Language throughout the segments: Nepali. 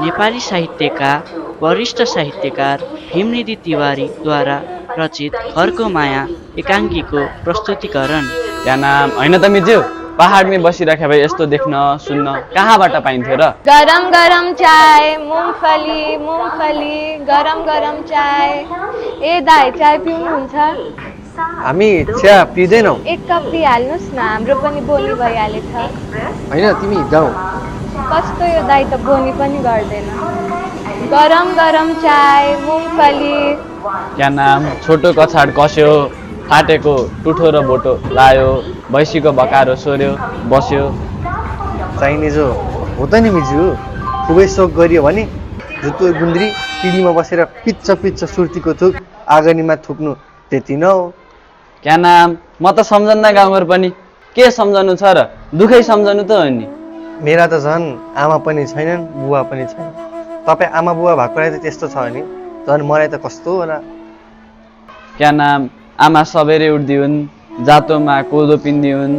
नेपाली साहित्यका वरिष्ठ साहित्यकार हिमनिधि तिवारीद्वारा रचित घरको माया एकाङ्कीको प्रस्तुतिकरण। क्या नाम होइन त मिज्यू, पहाडमै बसिराख्या भए यस्तो देख्न सुन्न कहाँबाट पाइन्थ्यो र? गरम गरम चाय, मुङफली मुङफली, गरम गरम चाय। ए दाइ, चाय पिउनुहुन्छ? हामी चिया पिँदैनौँ। एक कप पिहाल्नुहोस् न, हाम्रो पनि बोनी भइहालेछ। होइन, तिमी जाऊ। कस्तो यो दाइ त बोनी पनि गर्दैन। गरम गरम चाय, मुङफली। क्या नाम छोटो कछाड कस्यो, फाटेको टुठो र बोटो लायो, भैँसीको भकारो सोर्यो बस्यो। चाइनिज हो त नि मिजु, खुबै सोख गरियो भने जुत्तो गुन्द्री पिँढीमा बसेर पिच्च पिच्च सुर्तीको थुक आँगनीमा थुक्नु त्यति न हो। क्या नाम म त सम्झन्न गाउँघर पनि, के सम्झनु छ र? दुखै सम्झनु त हो नि। मेरा त झन् आमा पनि छैनन्, बुवा पनि छैन। तपाईँ आमा बुवा भएकोलाई त त्यस्तो छ भने झन् मलाई त कस्तो होला। क्या नाम आमा सबेरै उठ्दिउन्, जातोमा कोदो पिन्दिउन्,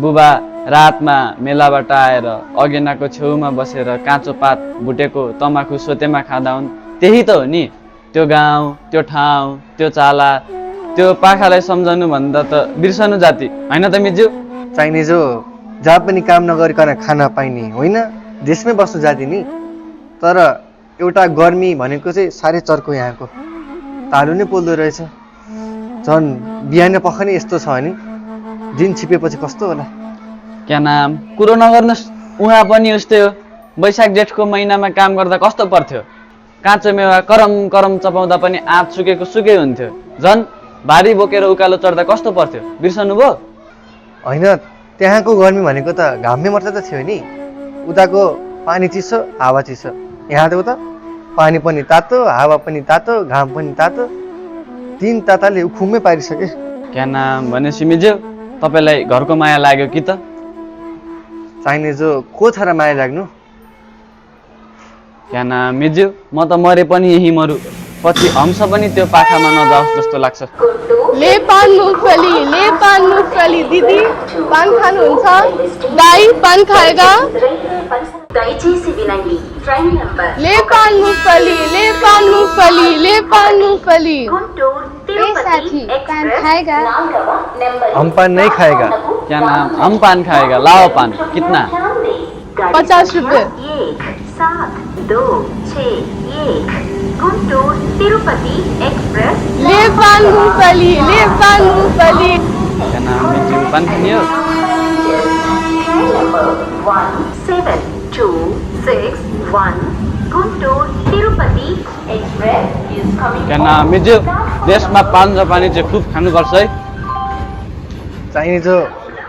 बुबा रातमा मेलाबाट आएर अगेनाको छेउमा बसेर काँचो पात भुटेको तमाखु सोतेमा खाँदा हुन्। त्यही त हो नि त्यो गाउँ, त्यो ठाउँ, त्यो चाला, त्यो पाखालाई सम्झनु भन्दा त बिर्सनु जाति होइन त मिज्यू? चाइनिज हो, जहाँ पनि काम नगरिकन खान पाइने होइन, देशमै बस्नु जाति नि। तर एउटा गर्मी भनेको चाहिँ साह्रै चर्को यहाँको, तालु नै पोल्दो रहेछ। झन् बिहान पख नै यस्तो छ भने दिन छिपेपछि कस्तो होला। क्या नाम कुरो नगर्नुहोस्, उहाँ पनि उस्तै हो। वैशाख जेठको महिनामा काम गर्दा कस्तो पर्थ्यो, काँचो मेवा करम करम चपाउँदा पनि आँप सुकेको सुकै हुन्थ्यो। झन् भारी बोकेर उकालो चढ्दा कस्तो पर्थ्यो, बिर्सनु भयो? होइन, त्यहाँको गर्मी भनेको त घाममै मात्रै त थियो नि। उताको पानी चिसो, हावा चिसो। यहाँ त उता पानी पनि तातो, हावा पनि तातो, घाम पनि तातो। तीन ताताले उखुमै पारिसके। क्या नाम भनेपछि मिज्यू तपाईँलाई घरको माया लाग्यो कि त? चाइनिज को छ र माया लाग्नु। क्या नाम मिज्यू म त मरे पनि यही मरु, पछि हम्स पनि त्यो पाखामा नजाओस् जस्तो लाग्छ। ले पान मुङफली, ले पान मुङफली। दिदी पान खानुहुन्छ? दाई पान खाएगा? ले पान मुङफली, ले पान मुङफली, ले पान मुङफली। ए साथी, पान खाएगा? हम पान नहीं खाएगा। क्या नाम हम पान खाएगा, लाओ पान। कितना? 50 रुपये। 7261 गुंटूर तिरुपति एक्सप्रेस। ले पान मुङफली, ले पान मुङफली। क्या नाम मिज्यू पान खाने हो? 17261 Guntur Tirupati express is coming. क्या नाम मिज्यू देशमा पान र पानी चाहिँ खुब खानुपर्छ है। चाइनिज हो,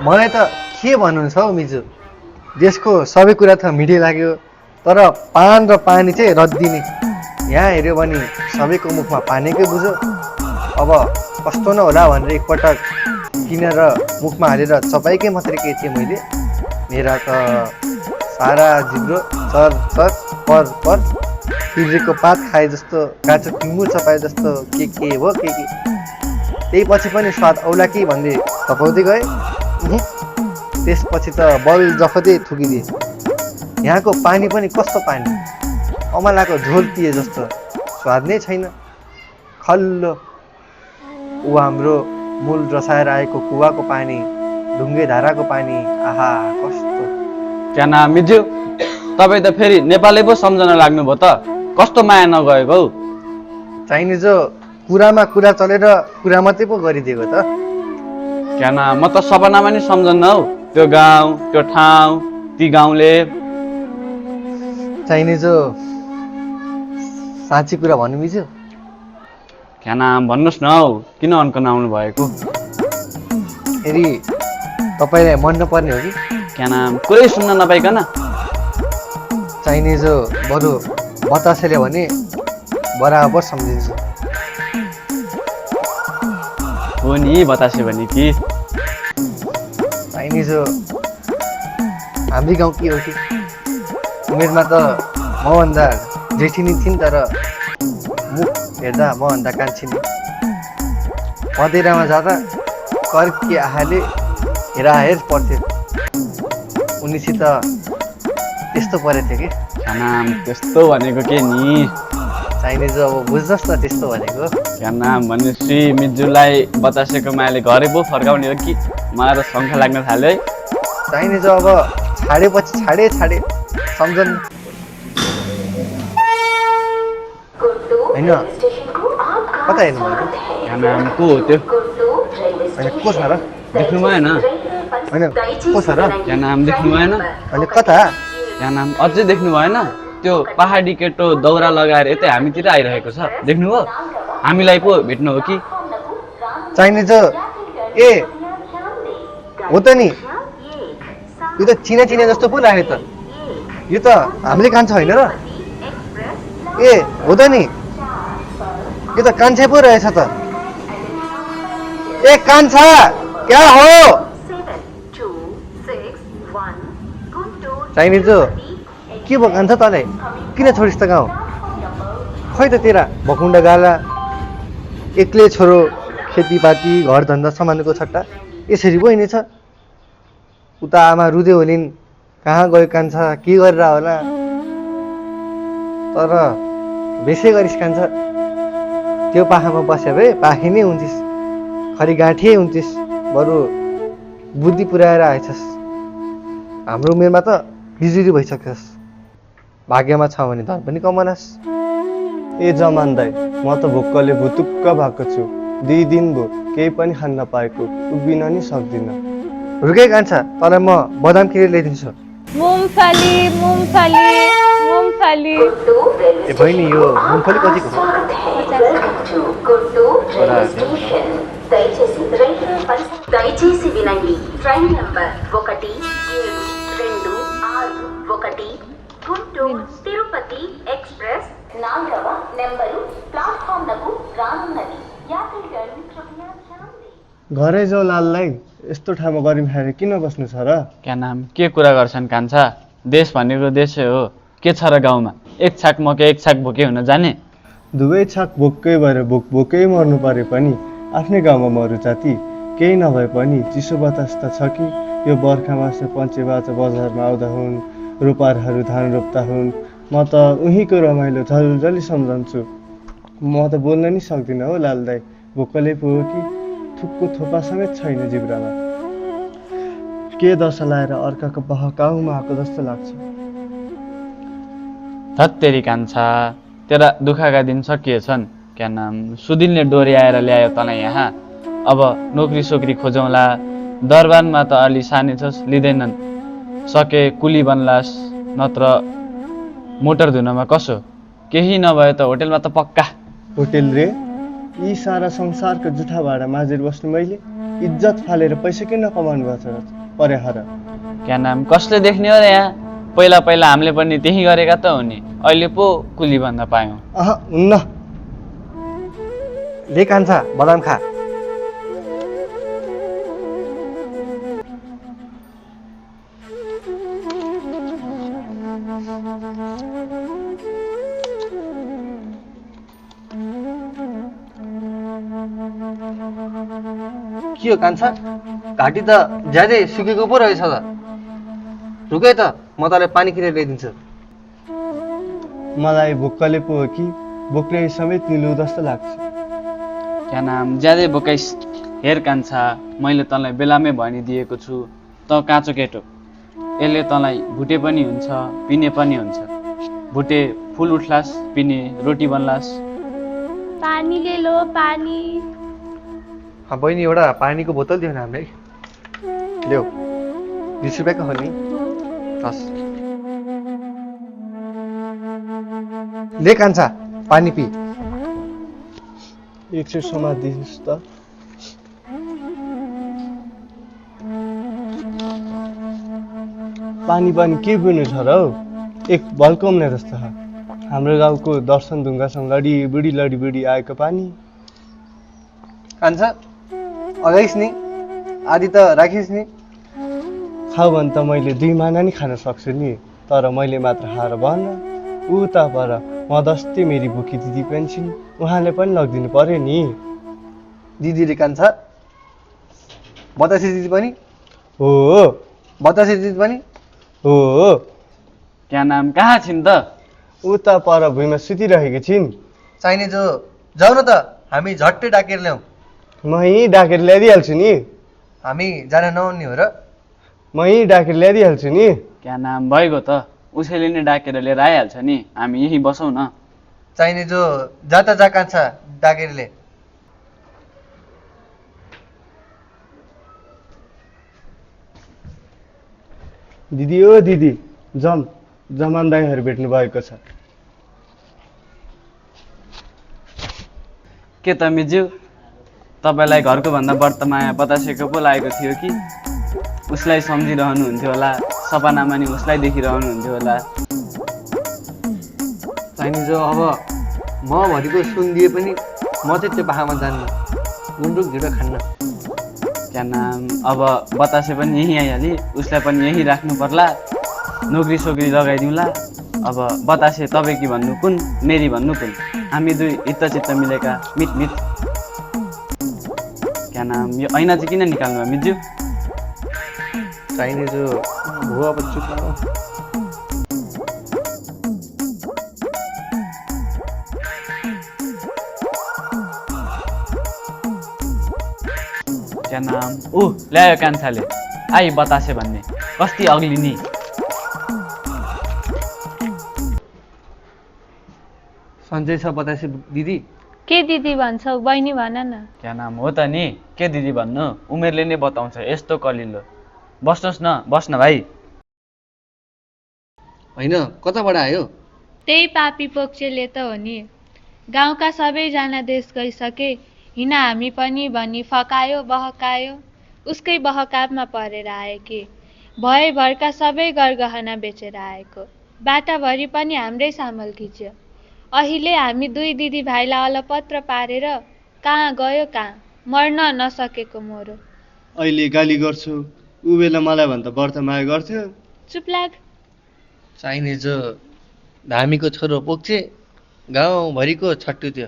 मलाई त के भन्नुहुन्छ हौ मिजु, देशको सबै कुरा त मिठै लाग्यो, तर पान र पानी चाहिँ रद्दी नै। यहाँ हेऱ्यो भने सबैको मुखमा पानीकै बुझो। अब कस्तो नहोला भनेर एकपटक किनेर मुखमा हालेर चपाइकै मात्रै के थिएँ मैले। मेरा त सारा जिब्रो चर चर पर पर तिर्रेको पात खाए जस्तो, काँचो टिम्बु चपाए जस्तो के हो के। त्यही पछि पनि स्वाद औला कि भन्दै थपाउँदै गएँ। त्यसपछि त बल जफदै थुकिदिए। यहाँको पानी पनि कस्तो पानी, अमलाको झोल पिए जस्तो, स्वाद नै छैन, खल्लो। ऊ हाम्रो मूल रसाएर आएको कुवाको पानी, ढुङ्गे धाराको पानी, आहा कस्तो। क्या नाम मिज्यू तपाईँ त फेरि नेपालै पो सम्झन लाग्नुभयो त, कस्तो माया नगएको हौ। चाइनिज कुरामा कुरा चलेर कुरा मात्रै पो गरिदिएको त। क्या नाम म त सपनामा नि सम्झन्न हौ, त्यो गाउँ, त्यो ठाउँ, ती गाउँले। चाइनिज साँच्ची कुरा भन्नु मिल्छ? क्या नाम भन्नुहोस् न हौ, किन अन्कनाउनु भएको? फेरि तपाईँलाई मन नपर्ने हो कि? क्या नाम कुरै सुन्न नपाइकन? चाइनिज बरु बतासेले भने बराबर सम्झिन्छ। हो नि बतासे भने कि? चाइनिज हाम्रै गाउँ के हो कि? उमेरमा त मभन्दा जेठी नै थिइन्, तर मुख हेर्दा मभन्दा कान्छी नै। मधेरामा जाँदा कर्की आहाले हेराहेर पर्थ्यो। उनीसित त्यस्तो परेको थियो कि क्या नाम त्यस्तो भनेको के नि चाइनिज अब बुझ्नुहोस् न त्यस्तो भनेको क्या नाम भनेपछि मिजुलाई बतासेको मायाले घरै पो फर्काउने हो कि मलाई त शङ्का लाग्न थाल्यो है चाइनिज अब छाडेपछि छाडे सम्झन् होइन कता हेर्नु भएको क्या नाम को हो त्यो होइन को छ र देख्नु भएन होइन को छ र क्या नाम देख्नु भएन होइन कता क्या नाम अझै देख्नु भएन त्यो पहाडी केटो दौरा लगाएर यतै हामीतिर आइरहेको छ देख्नुभयो हामीलाई पो भेट्नु हो कि चाइनिज ए हो त नि यो त चिना जस्तो पो लाग्यो त यो त हामीले कान्छ होइन र ए हो त नि यो त कान्छे पो रहेछ त ए कान्छा क्या हो चाइनिज के भयो कान्छ तँलाई किन छोडिस् त गाउँ खै त तेरा भकुन्डा गाला एक्लै छोरो खेतीपाती घरधन्दा सम्हाल्नुको सट्टा यसरी पो हिँडेछ उता आमा रुँदै होलिन् कहाँ गयो कान्छ के गरेर होला तर बेसै गरिस् कान्छ त्यो पाखामा बस्यो भए पाखी नै हुन्थिस् खरि गाँठे हुन्थिस् बरु बुद्धि पुऱ्याएर आएछस् हाम्रो उमेरमा त बिजुली भइसक्योस् भाग्यमा छ भने धन पनि कमाउलास् ए जमान दाइ म त भोकले भुतुक्क भएको छु 2 दिन भयो केही पनि खान नपाएको उभिन नि सक्दिनँ रुके कान्छ तँलाई म बदाम खिर ल्याइदिन्छु मूंगफली मूंगफली मूंगफली ए बहिनी यो मुङफली कतिको हो దయచేసి వినండి train number 1726 Guntur Tirupati express 4వ నెంబరు ప్లాట్ఫామ్ లకు రానున్నది యాత్రికులు కృపయా ధ్యాन दें घरै जाऊ लाललाई यस्तो ठाउँमा गरिम खाएर किन बस्नु छ र क्या नाम के कुरा गर्छन् कान्छा देश भनेको देशै हो के छ र गाउँमा एक छाक मकै एक छाक भोकै हुन जाने दुवै छाक भोकै भएर भोकै मर्नु परे पनि आफ्नै गाउँमा मरु जाति केही नभए पनि चिसो बतास त छ कि यो बर्खामा पञ्चेबाजा बजारमा आउँदा हुन् रोपारहरू धान रोप्दा हुन् म त उहीँको रमाइलो झलझली सम्झन्छु म त बोल्न नि सक्दिनँ हो लाल दाइ भोकले पो हो कि थुक्को थोपा समेत छैन जिब्रामा के दशा लाएर अर्काको बहकाउमा आएको जस्तो लाग्छ धत्तेरी कान्छा तेरा दुःखका दिन सकिएछन् क्या नाम सुदिनले डोरी आएर ल्यायो तँलाई यहाँ अब नोकरी सोकरी खोजौँला दरबारमा त अलि सानै छस् लिँदैनन् सके कुली बन्लास् नत्र मोटर धुनमा कसो केही नभए त होटेलमा त पक्का होटेल रे यी सारा संसारको जुठा भाडा माझेर बस्नु मैले इज्जत फालेर पैसा किन कमाउनु भएको छ परे हर क्या नाम कसले देख्ने हो र यहाँ पहिला पहिला हामीले पनि त्यही गरेका त हो नि अहिले पो कुली भन्न पायौँ अह हुन्न ले कान्छा बदाम खा के हो कान्छा घाँटी त ज्यादै सुकेको पो रहेछ त रुकै त म तँलाई पानी किनेर ल्याइदिन्छु मलाई भोकले पो हो कि बोक्रे समेत निलु जस्तो लाग्छ क्या नाम ज्यादै बोकाइस् हेर कान्छा मैले तँलाई बेलामै भनिदिएको छु त काँचो केटो यसले तँलाई भुटे पनि हुन्छ पिने पनि हुन्छ भुटे फुल उठ्लास् पिने रोटी बन्लास् पानी ले लो पानी बहिनी एउटा पानीको बोतल दियो न हामीलाई ल्याऊ 20 रुपियाँको हो नि हस् ले कान्छा पानी पी 100 समा दिनुहोस् त पानी पनि के पिउनु छ र हौ एक भल्काउने जस्तो छ हाम्रो गाउँको दर्शन ढुङ्गासँग लडी आएको पानी कान्छा अगाइस् नि आदि त राखिस् नि खाऊ भने त मैले 2 महिना नि खान सक्छु नि तर मैले मात्र खाएर भन्न उता पर मदस्ती मेरी भुकी दिदी पनि छिन् उहाँले पनि लगिदिनु पर्यो नि दिदीले कान्छा बतासे दिदी पनि हो बतासे दिदी पनि हो क्या नाम कहाँ छिन् त? उता पर भुइँमा सुतिरहेकी छिन्। चाहिने जो जाऊ न त, हामी झट्टै डाकेर ल्याउँ। म यहीँ डाकेर ल्याइदिइहाल्छु नि। हामी जान नहुने हो र? म यहीँ डाकेर ल्याइदिइहाल्छु नि। क्या नाम भइगयो त, उसैले नै डाकेर लिएर आइहाल्छ नि, हामी यहीँ बसौँ न। चाहिने जो जाता जा कान्छा डाकेर ल्याए। दिदी ओ दिदी, जमान दाईहरू भेट्नु भएको छ। के त मिज्यू, तपाईँलाई घरको भन्दा बढ्ता माया बतासेको पो लागेको थियो कि? उसलाई सम्झिरहनुहुन्थ्यो होला, सपनामा नि उसलाई देखिरहनुहुन्थ्यो होला। चाहिने जो अब म भरिको सुनिदिए पनि म चाहिँ त्यो पाखामा जान्न, गुन्द्रुक ढिँडो खान्न। क्या नाम अब बतासे पनि यहीँ आइहाली, उसलाई पनि यहीँ राख्नु पर्ला, नोकरी सोकरी लगाइदिउँला। अब बतासे तपाईँ कि भन्नु कुन, मेरी भन्नु कुन, हामी दुई हितचित्त मिलेका मित। क्या नाम यो ऐना चाहिँ किन निकाल्नु भयो मिज्यू? चाहिने जो भुवा अब चुप लाऊ। क्या नाम ल्यायो कान्छाले, आई बतासे भन्ने, कस्ती अग्लिनी। सन्चै छ बतासे दिदी? के दिदी भन्छौ, बहिनी भन न। क्या नाम हो त नि, के दिदी भन्नु, उमेरले नै बताउँछ यस्तो कलिलो। बस्नुहोस् न, बस्न भाइ। होइन, कताबाट आयो? त्यही पापी पोक्चेले त हो नि। गाउँका सबैजना देश गइसके, हिँड हामी पनि भनी फकायो बहकायो। उसकै बहकापमा परेर आए कि भयभरका सबै गरगहना बेचेर आएको। बाटाभरि पनि हाम्रै सामल खिच्यो। अहिले हामी दुई दिदी भाइलाई अलपत्र पारेर कहाँ गयो कहाँ, मर्न नसकेको मोरो। अहिले गाली गर्छु, ऊ बेला मलाई भन्दा बढ्ता माया गर्थ्यो। चुप लाग। चाहिने जो धामीको छोरो पोख्छे, गाउँभरिको छट्टु त्यो।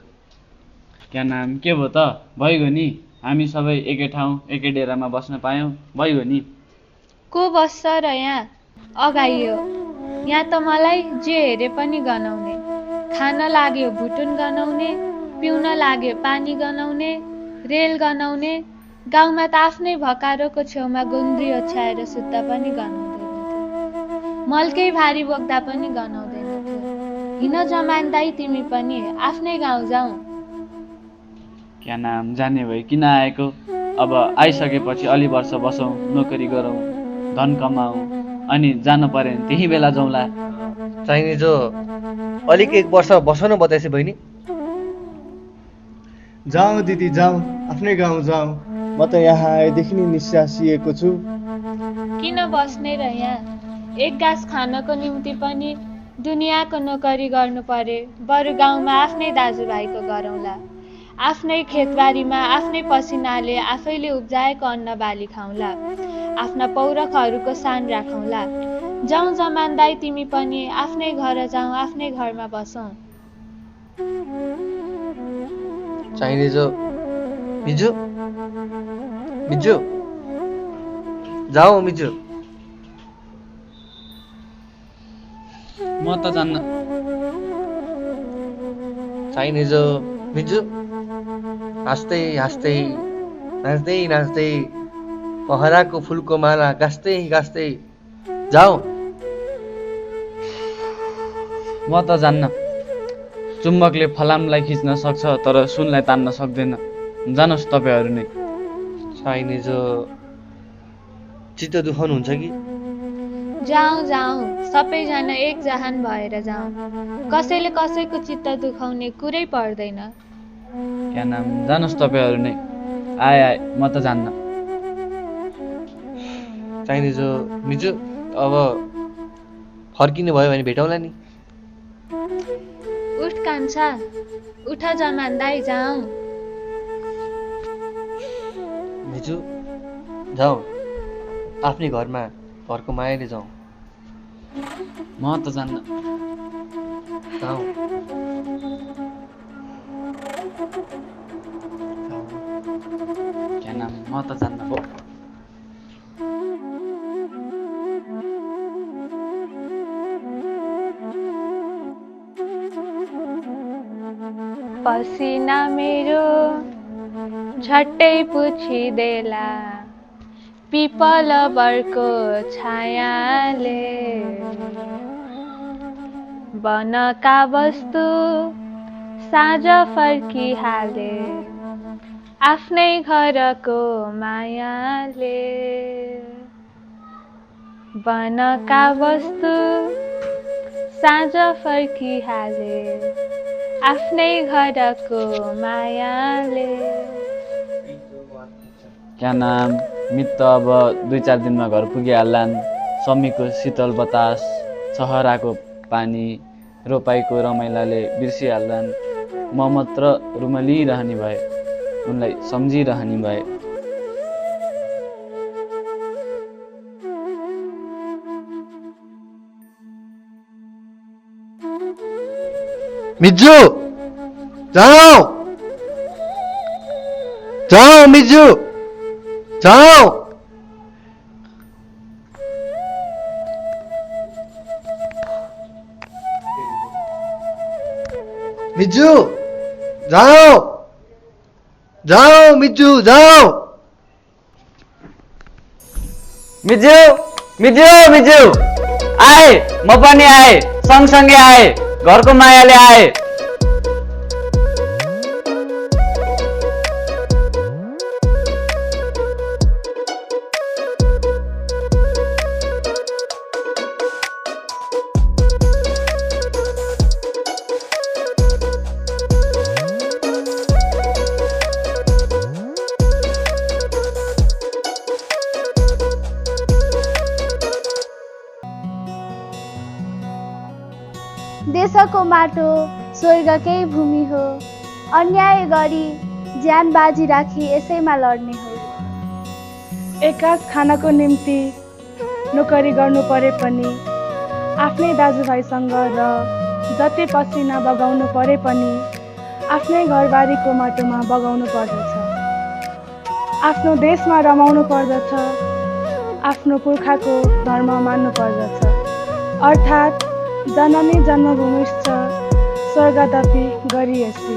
क्या नाम के भयो त, भइगयो नि, हामी सबै एकै ठाउँ एकै डेरामा बस्न पायौँ, भइगयो नि। को बस्छ र यहाँ? अगाइयो यहाँ त मलाई जे हेरे पनि गनाउने। खान लाग्यो भुटुन गनाउने, पिउन लाग्यो पानी गनाउने, रेल गनाउने। गाउँमा त आफ्नै भकारोको छेउमा गुन्द्री ओछ्याएर सुत्दा पनि गनाउँदैन। मल्कै भारी बोक्दा पनि गनाउँदैन थियो। हिँड जमान दाइ तिमी पनि, आफ्नै गाउँ जाउँ। क्या नाम जाने भए किन आएको? अब आइसकेपछि अलि वर्ष बसौँ, नोकरी गरौँ, धन कमाऊ, अनि जानु पर्यो भने त्यही बेला जाउँला। चाहिने जो अलिक एक वर्ष बस न बतासे बहिनी। जाउँ दिदी जाउँ, आफ्नै गाउँ जाउँ। म त यहाँ आएदेखि नै निस्सासिएको छु। किन बस्ने र यहाँ? एक गाँस खानको निम्ति पनि दुनियाँको नोकरी गर्नु परे, बरु गाउँमा आफ्नै दाजुभाइको गरौँला। आफ्नै खेतबारीमा आफ्नै पसिनाले आफैले उब्जाएको अन्न बाली खाउँला। आफ्ना पौरखहरूको सान राखौँला। जाउँ जमान दाइ तिमी पनि, आफ्नै घर जाउँ, आफ्नै घरमा बसौँ। चाहिने जो मिजु मिजु जाऊ मिजु। म त जान्न। चाहिने जो मिजु हाँस्दै हाँस्दै नाच्दै नाच्दै पहराको फुलको माला गाँस्दै गाँस्दै जाऊ। म त जान्न। चुम्बकले फलामलाई खिच्न सक्छ तर सुनलाई तान्न सक्दैन। जानुहोस् तपाईँहरू नै। चाहिने जो चित्त दुखाउनुहुन्छ कि? जाउँ जाउँ, सबैजना एक जहान भएर जाउँ। कसैले कसैको चित्त दुखाउने कुरै पर्दैन। क्या नाम जानुहोस् तपाईँहरू नै। आए म त जान्न। चाहिने जो मिजु अब फर्किनु भयो भने भेटौँला नि। उठ कान्छा, उठ जमान दाइ जाउँ। मिजु जाउँ, आफ्नै घरमा घरको मायाले जाउँ। म त जान्न। जाउँ। क्या नाम म त जान्न हो। पसिना मेरो झट्टै पुछिदेला पिपल बरको छायाले वनका वस्तु साँझ फर्किहाले आफ्नै घरको मायाले वनका वस्तु साँझ फर्किहाले आफ्नै घरको मायाले। क्या नाम मित अब 2-4 दिनमा घर पुगिहाल्लान्। समीको शीतल बतास छहराको पानी रोपाईको रमाइलाले बिर्सिहाल्लान्। म मात्र रुमलिरहने भए, उनलाई सम्झिरहने भए। मिजू जाओ जाओ मिजू जाओ। मिजू जाओ जाओ मिजू जाओ। मिजू मिजू मिजू आए, म पनि आए, सँगसँगै आए, घरको मायाले आए। देशको माटो स्वर्गकै भूमि हो, अन्याय गरी ज्यान बाजी राखी यसैमा लड्ने हो। एकास खानको निम्ति नोकरी गर्नु परे पनि आफ्नै दाजुभाइसँग र जति पसिना बगाउनु परे पनि आफ्नै घरबारीको माटोमा बगाउनु पर्दछ। आफ्नो देशमा रमाउनु पर्दछ, आफ्नो पुर्खाको धर्म मान्नु पर्दछ। अर्थात् जननी जन्मभूमिश्च स्वर्गदपि गरियसी।